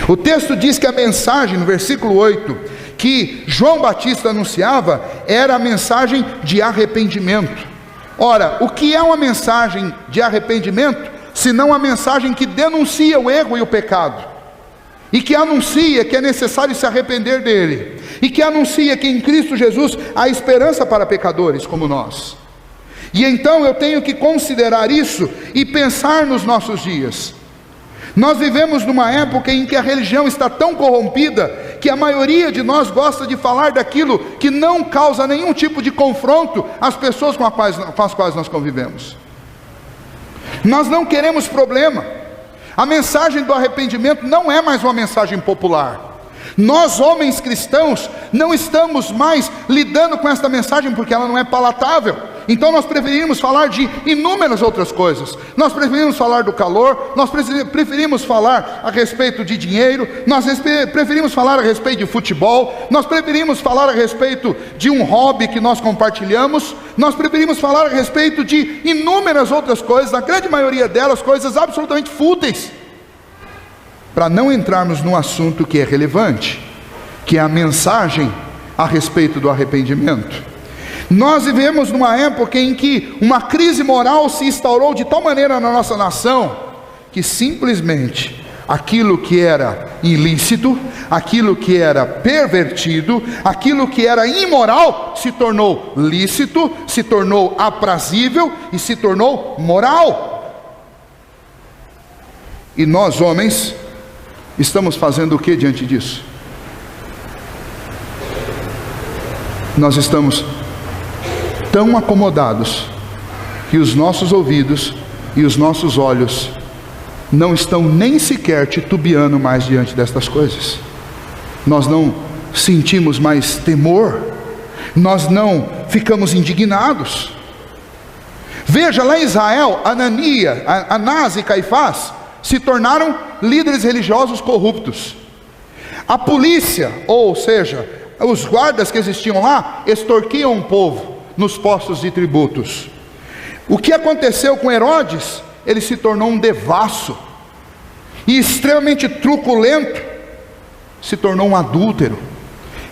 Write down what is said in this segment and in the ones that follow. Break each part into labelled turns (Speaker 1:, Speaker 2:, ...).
Speaker 1: O texto diz que a mensagem, no versículo 8, que João Batista anunciava, era a mensagem de arrependimento. Ora, o que é uma mensagem de arrependimento, senão a mensagem que denuncia o erro e o pecado, e que anuncia que é necessário se arrepender dele, e que anuncia que em Cristo Jesus há esperança para pecadores como nós. E então eu tenho que considerar isso e pensar nos nossos dias. Nós vivemos numa época em que a religião está tão corrompida, que a maioria de nós gosta de falar daquilo que não causa nenhum tipo de confronto às pessoas com as quais nós convivemos. Nós não queremos problema. A mensagem do arrependimento não é mais uma mensagem popular. Nós, homens cristãos, não estamos mais lidando com esta mensagem porque ela não é palatável. Então nós preferimos falar de inúmeras outras coisas. Nós preferimos falar do calor, nós preferimos falar a respeito de dinheiro, nós preferimos falar a respeito de futebol, nós preferimos falar a respeito de um hobby que nós compartilhamos, nós preferimos falar a respeito de inúmeras outras coisas, a grande maioria delas coisas absolutamente fúteis, para não entrarmos num assunto que é relevante, que é a mensagem a respeito do arrependimento. Nós vivemos numa época em que uma crise moral se instaurou de tal maneira na nossa nação, que simplesmente aquilo que era ilícito, aquilo que era pervertido, aquilo que era imoral, se tornou lícito, se tornou aprazível e se tornou moral. E nós, homens, estamos fazendo o que diante disso? Nós estamos tão acomodados que os nossos ouvidos e os nossos olhos não estão nem sequer titubeando mais diante destas coisas. Nós não sentimos mais temor, nós não ficamos indignados. Veja, lá em Israel, Anás e Caifás se tornaram líderes religiosos corruptos. A polícia, ou seja, os guardas que existiam lá, extorquiam o povo nos postos de tributos. O que aconteceu com Herodes? Ele se tornou um devasso e extremamente truculento, se tornou um adúltero.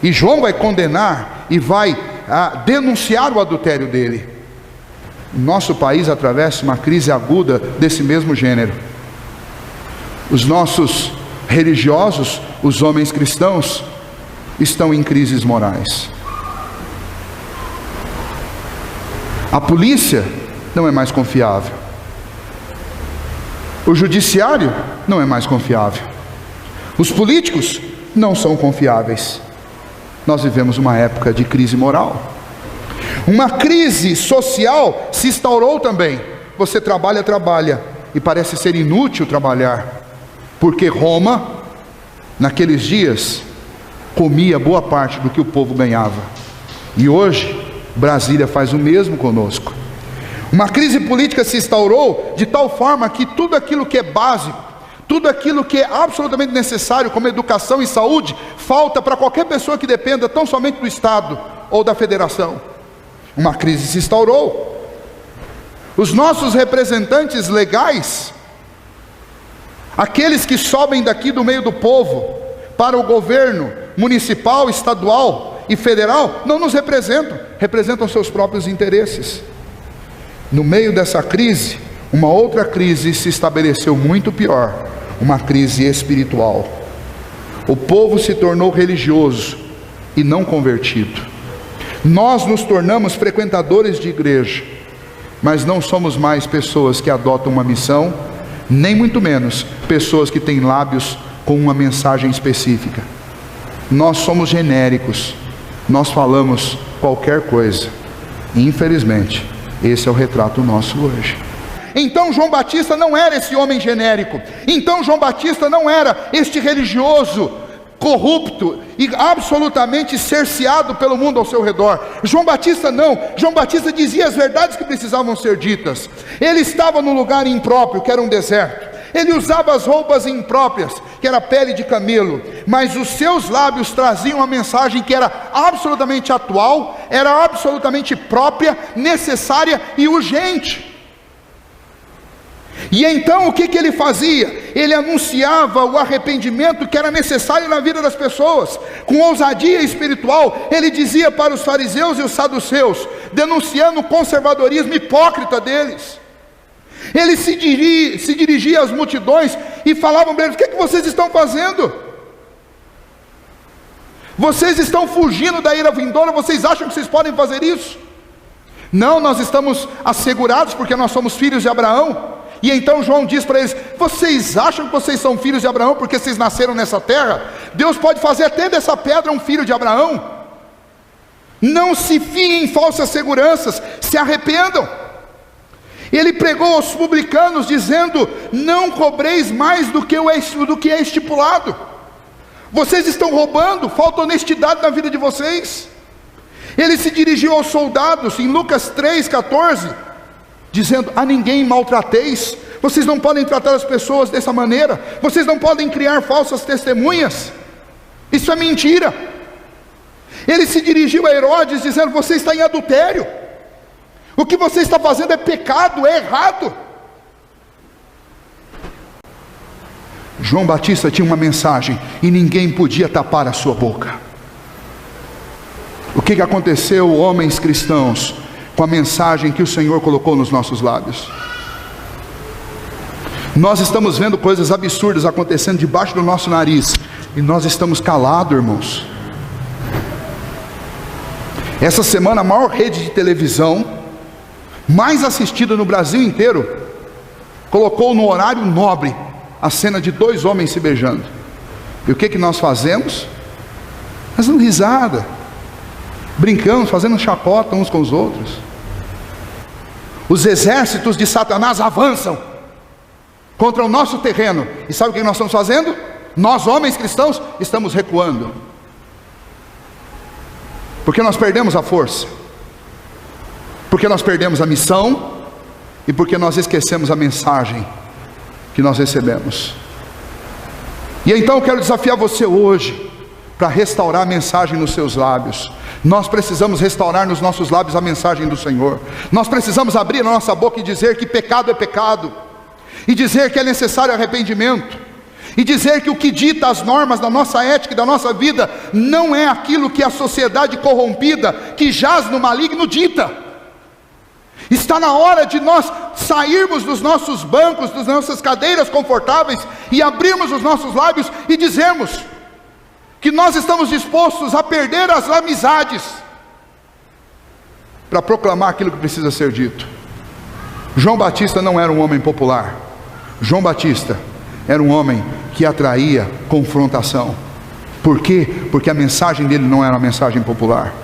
Speaker 1: E João vai condenar e vai denunciar o adultério dele. O nosso país atravessa uma crise aguda desse mesmo gênero. Os nossos religiosos, os homens cristãos, estão em crises morais. A polícia não é mais confiável. O judiciário não é mais confiável. Os políticos não são confiáveis. Nós vivemos uma época de crise moral. Uma crise social se instaurou também. Você trabalha e parece ser inútil trabalhar, porque Roma, naqueles dias, comia boa parte do que o povo ganhava. E hoje Brasília faz o mesmo conosco. Uma crise política se instaurou de tal forma que tudo aquilo que é básico, tudo aquilo que é absolutamente necessário, como educação e saúde, falta para qualquer pessoa que dependa tão somente do Estado ou da federação. Uma crise se instaurou. Os nossos representantes legais, aqueles que sobem daqui do meio do povo para o governo municipal, estadual e federal, não nos representam, representam seus próprios interesses. No meio dessa crise, uma outra crise se estabeleceu muito pior, uma crise espiritual. O povo se tornou religioso e não convertido. Nós nos tornamos frequentadores de igreja, mas não somos mais pessoas que adotam uma missão, nem muito menos pessoas que têm lábios com uma mensagem específica. Nós somos genéricos, nós falamos qualquer coisa. Infelizmente, esse é o retrato nosso hoje. Então João Batista não era esse homem genérico. Então João Batista não era este religioso corrupto e absolutamente cerceado pelo mundo ao seu redor. João Batista não. João Batista dizia as verdades que precisavam ser ditas. Ele estava num lugar impróprio, que era um deserto. Ele usava as roupas impróprias, que era pele de camelo, mas os seus lábios traziam uma mensagem que era absolutamente atual, era absolutamente própria, necessária e urgente. E então o que ele fazia? Ele anunciava o arrependimento que era necessário na vida das pessoas. Com ousadia espiritual, ele dizia para os fariseus e os saduceus, denunciando o conservadorismo hipócrita deles. Ele se dirigia às multidões e falava para eles: o que vocês estão fazendo? Vocês estão fugindo da ira vindoura? Vocês acham que vocês podem fazer isso? Não, nós estamos assegurados porque nós somos filhos de Abraão. E então João diz para eles: vocês acham que vocês são filhos de Abraão porque vocês nasceram nessa terra? Deus pode fazer até dessa pedra um filho de Abraão. Não se fiem em falsas seguranças, se arrependam. Ele pregou aos publicanos dizendo: não cobreis mais do que é estipulado. Vocês estão roubando, falta honestidade na vida de vocês. Ele se dirigiu aos soldados em Lucas 3,14, dizendo: a ninguém maltrateis. Vocês não podem tratar as pessoas dessa maneira. Vocês não podem criar falsas testemunhas. Isso é mentira. Ele se dirigiu a Herodes dizendo: você está em adultério. O que você está fazendo é pecado, é errado. João Batista tinha uma mensagem e ninguém podia tapar a sua boca. O que aconteceu, homens cristãos, com a mensagem que o Senhor colocou nos nossos lábios? Nós estamos vendo coisas absurdas acontecendo debaixo do nosso nariz e nós estamos calados, irmãos. Essa semana a maior rede de televisão mais assistida no Brasil inteiro colocou no horário nobre a cena de dois homens se beijando. E o que nós fazemos? Nós damos risada, brincamos, fazendo chacota uns com os outros. Os exércitos de Satanás avançam contra o nosso terreno. E sabe o que nós estamos fazendo? Nós, homens cristãos, estamos recuando. Porque nós perdemos a força, porque nós perdemos a missão e porque nós esquecemos a mensagem que nós recebemos. E então eu quero desafiar você hoje para restaurar a mensagem nos seus lábios. Nós precisamos restaurar nos nossos lábios a mensagem do Senhor. Nós precisamos abrir a nossa boca e dizer que pecado é pecado, e dizer que é necessário arrependimento, e dizer que o que dita as normas da nossa ética e da nossa vida não é aquilo que a sociedade corrompida, que jaz no maligno, dita. Está na hora de nós sairmos dos nossos bancos, das nossas cadeiras confortáveis e abrirmos os nossos lábios e dizermos que nós estamos dispostos a perder as amizades para proclamar aquilo que precisa ser dito. João Batista não era um homem popular. João Batista era um homem que atraía confrontação. Por quê? Porque a mensagem dele não era uma mensagem popular.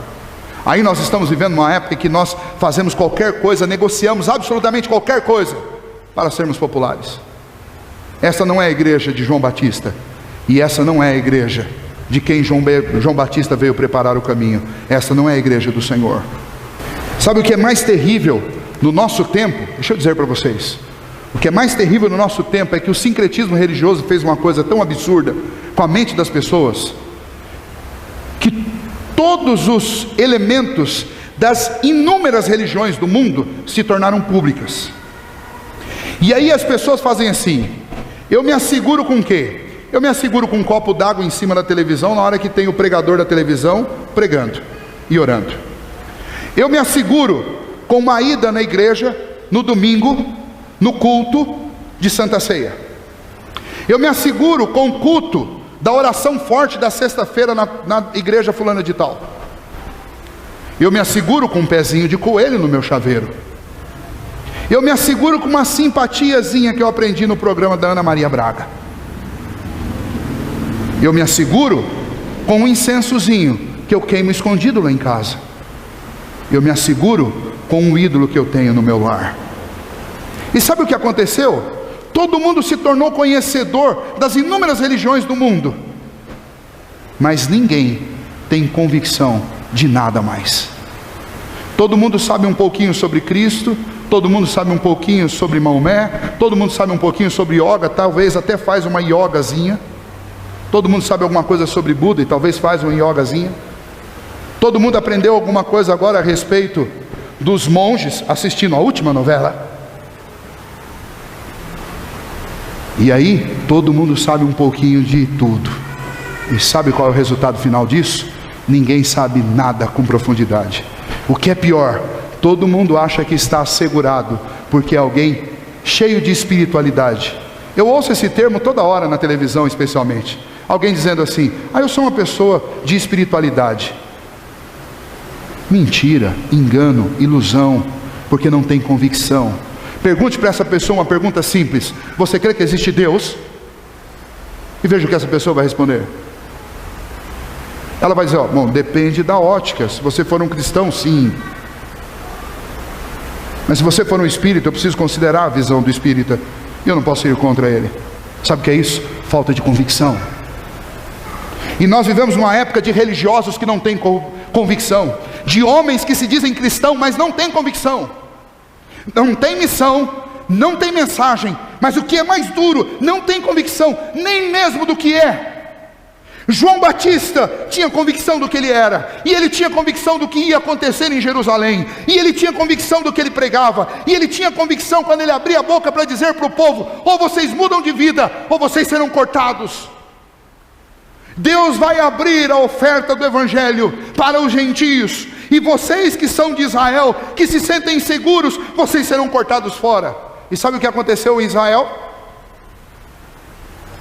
Speaker 1: Aí nós estamos vivendo uma época em que nós fazemos qualquer coisa, negociamos absolutamente qualquer coisa para sermos populares. Essa não é a igreja de João Batista, e essa não é a igreja de quem João Batista veio preparar o caminho. Essa não é a igreja do Senhor. Sabe o que é mais terrível no nosso tempo? Deixa eu dizer para vocês, o que é mais terrível no nosso tempo é que o sincretismo religioso fez uma coisa tão absurda com a mente das pessoas, que todos os elementos das inúmeras religiões do mundo se tornaram públicas. E aí as pessoas fazem assim: eu me asseguro com o quê? Eu me asseguro com um copo d'água em cima da televisão na hora que tem o pregador da televisão pregando e orando. Eu me asseguro com uma ida na igreja no domingo, no culto de Santa Ceia. Eu me asseguro com o culto da oração forte da sexta-feira na igreja fulana de tal. Eu me asseguro com um pezinho de coelho no meu chaveiro. Eu me asseguro com uma simpatiazinha que eu aprendi no programa da Ana Maria Braga. Eu me asseguro com um incensozinho que eu queimo escondido lá em casa. Eu me asseguro com um ídolo que eu tenho no meu lar. E sabe o que aconteceu? Todo mundo se tornou conhecedor das inúmeras religiões do mundo, mas ninguém tem convicção de nada mais. Todo mundo sabe um pouquinho sobre Cristo, todo mundo sabe um pouquinho sobre Maomé, todo mundo sabe um pouquinho sobre yoga, talvez até faz uma yogazinha. Todo mundo sabe alguma coisa sobre Buda e talvez faz uma yogazinha. Todo mundo aprendeu alguma coisa agora a respeito dos monges assistindo a última novela. E aí, todo mundo sabe um pouquinho de tudo. E sabe qual é o resultado final disso? Ninguém sabe nada com profundidade. O que é pior, todo mundo acha que está assegurado, porque é alguém cheio de espiritualidade. Eu ouço esse termo toda hora na televisão, especialmente. Alguém dizendo assim: eu sou uma pessoa de espiritualidade. Mentira, engano, ilusão, porque não tem convicção. Pergunte para essa pessoa uma pergunta simples: você crê que existe Deus? E veja o que essa pessoa vai responder. Ela vai dizer: bom, depende da ótica. Se você for um cristão, sim. Mas se você for um espírita, eu preciso considerar a visão do espírita. E eu não posso ir contra ele. Sabe o que é isso? Falta de convicção. E nós vivemos numa época de religiosos que não têm convicção, de homens que se dizem cristãos, mas não têm convicção, não tem missão, não tem mensagem, mas o que é mais duro, não tem convicção, nem mesmo do que é. João Batista tinha convicção do que ele era, e ele tinha convicção do que ia acontecer em Jerusalém, e ele tinha convicção do que ele pregava, e ele tinha convicção quando ele abria a boca para dizer para o povo: ou vocês mudam de vida, ou vocês serão cortados. Deus vai abrir a oferta do Evangelho para os gentios, e vocês que são de Israel, que se sentem seguros, vocês serão cortados fora. E sabe o que aconteceu em Israel?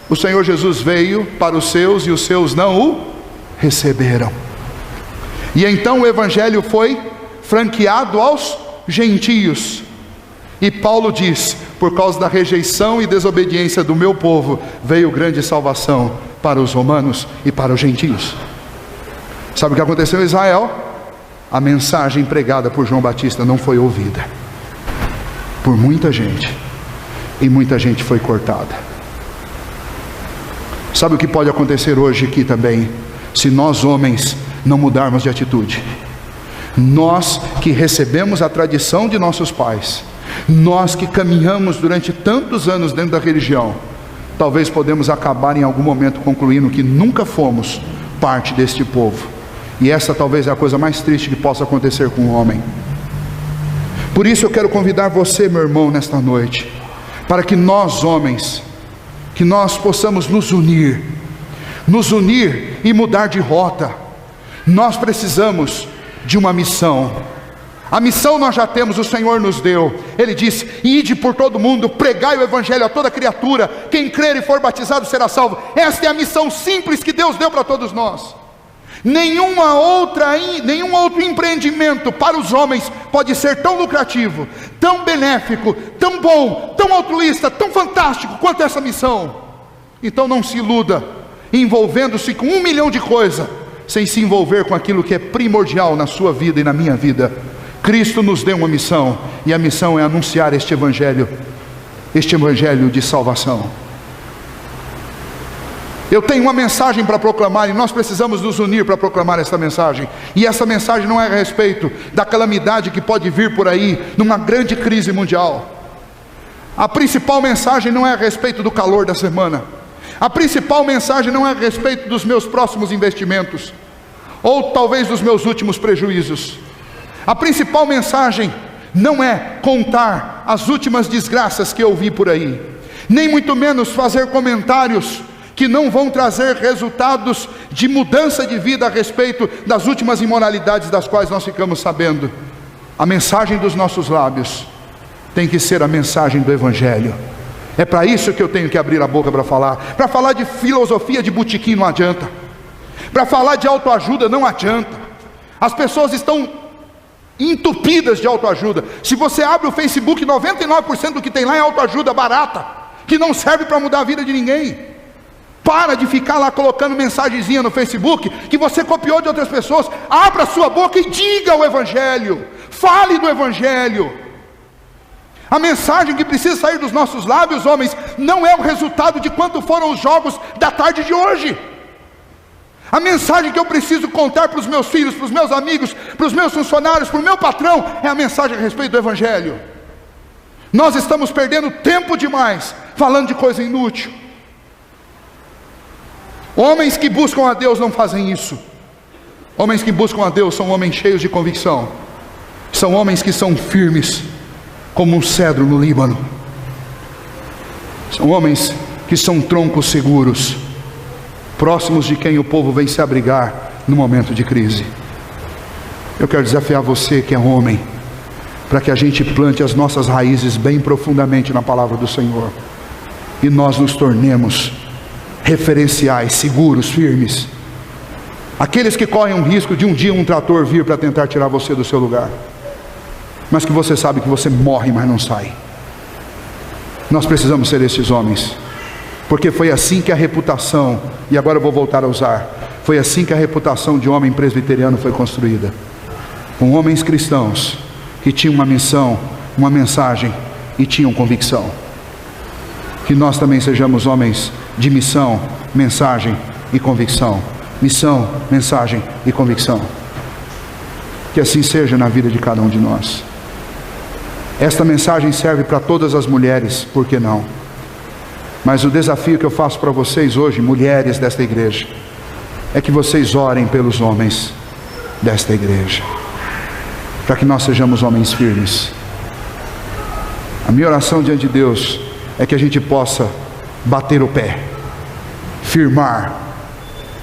Speaker 1: O Senhor Jesus veio para os seus, e os seus não o receberam. E então o Evangelho foi franqueado aos gentios. E Paulo diz: por causa da rejeição e desobediência do meu povo, veio grande salvação para os romanos e para os gentios. Sabe o que aconteceu em Israel? A mensagem pregada por João Batista não foi ouvida por muita gente, e muita gente foi cortada. Sabe o que pode acontecer hoje aqui também, se nós homens não mudarmos de atitude? Nós que recebemos a tradição de nossos pais, nós que caminhamos durante tantos anos dentro da religião, talvez podemos acabar em algum momento concluindo que nunca fomos parte deste povo. E essa talvez é a coisa mais triste que possa acontecer com um homem. Por isso eu quero convidar você, meu irmão, nesta noite, para que nós homens, que nós possamos nos unir e mudar de rota. Nós precisamos de uma missão. A missão nós já temos, o Senhor nos deu. Ele disse: ide por todo mundo, pregai o Evangelho a toda criatura, quem crer e for batizado será salvo. Esta é a missão simples que Deus deu para todos nós. Nenhum outro empreendimento para os homens pode ser tão lucrativo, tão benéfico, tão bom, tão altruísta, tão fantástico quanto essa missão. Então não se iluda envolvendo-se com 1 milhão de coisas, sem se envolver com aquilo que é primordial na sua vida e na minha vida. Cristo nos deu uma missão, e a missão é anunciar este Evangelho de salvação. Eu tenho uma mensagem para proclamar, e nós precisamos nos unir para proclamar essa mensagem. E essa mensagem não é a respeito da calamidade que pode vir por aí, numa grande crise mundial. A principal mensagem não é a respeito do calor da semana. A principal mensagem não é a respeito dos meus próximos investimentos, ou talvez dos meus últimos prejuízos. A principal mensagem não é contar as últimas desgraças que eu vi por aí, nem muito menos fazer comentários que não vão trazer resultados de mudança de vida a respeito das últimas imoralidades das quais nós ficamos sabendo. A mensagem dos nossos lábios tem que ser a mensagem do Evangelho. É para isso que eu tenho que abrir a boca para falar. Para falar de filosofia de botequim não adianta. Para falar de autoajuda não adianta. As pessoas estão entupidas de autoajuda. Se você abre o Facebook, 99% do que tem lá é autoajuda barata, que não serve para mudar a vida de ninguém. Para de ficar lá colocando mensagenzinha no Facebook que você copiou de outras pessoas. Abra a sua boca e diga o Evangelho. Fale do Evangelho. A mensagem que precisa sair dos nossos lábios, homens, não é o resultado de quanto foram os jogos da tarde de hoje. A mensagem que eu preciso contar para os meus filhos, para os meus amigos, para os meus funcionários, para o meu patrão, é a mensagem a respeito do Evangelho. Nós estamos perdendo tempo demais falando de coisa inútil. Homens que buscam a Deus não fazem isso. Homens que buscam a Deus são homens cheios de convicção. São homens que são firmes como um cedro no Líbano. São homens que são troncos seguros, próximos de quem o povo vem se abrigar no momento de crise. Eu quero desafiar você que é homem, para que a gente plante as nossas raízes bem profundamente na palavra do Senhor, e nós nos tornemos referenciais, seguros, firmes, aqueles que correm o risco de um dia um trator vir para tentar tirar você do seu lugar, mas que você sabe que você morre, mas não sai. Nós precisamos ser esses homens, porque foi assim que a reputação, e agora eu vou voltar a usar, foi assim que a reputação de homem presbiteriano foi construída, com homens cristãos que tinham uma missão, uma mensagem e tinham convicção. Que nós também sejamos homens de missão, mensagem e convicção. Missão, mensagem e convicção. Que assim seja na vida de cada um de nós. Esta mensagem serve para todas as mulheres, por que não? Mas o desafio que eu faço para vocês hoje, mulheres desta igreja, é que vocês orem pelos homens desta igreja, para que nós sejamos homens firmes. A minha oração diante de Deus é que a gente possa bater o pé, firmar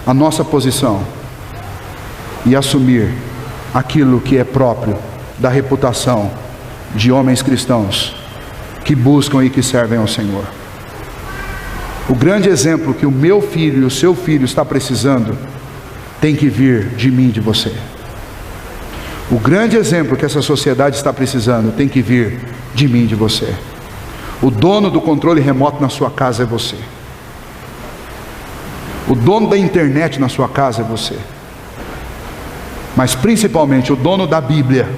Speaker 1: a nossa posição e assumir aquilo que é próprio da reputação de homens cristãos que buscam e que servem ao Senhor. O grande exemplo que o meu filho e o seu filho está precisando tem que vir de mim e de você. O grande exemplo que essa sociedade está precisando tem que vir de mim e de você. O dono do controle remoto na sua casa é você. O dono da internet na sua casa é você. Mas principalmente o dono da Bíblia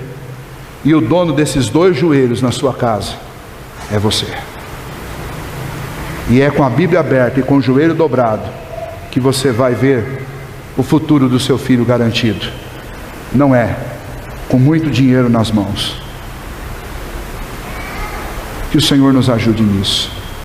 Speaker 1: e o dono desses dois joelhos na sua casa é você. E é com a Bíblia aberta e com o joelho dobrado que você vai ver o futuro do seu filho garantido. Não é com muito dinheiro nas mãos. Que o Senhor nos ajude nisso.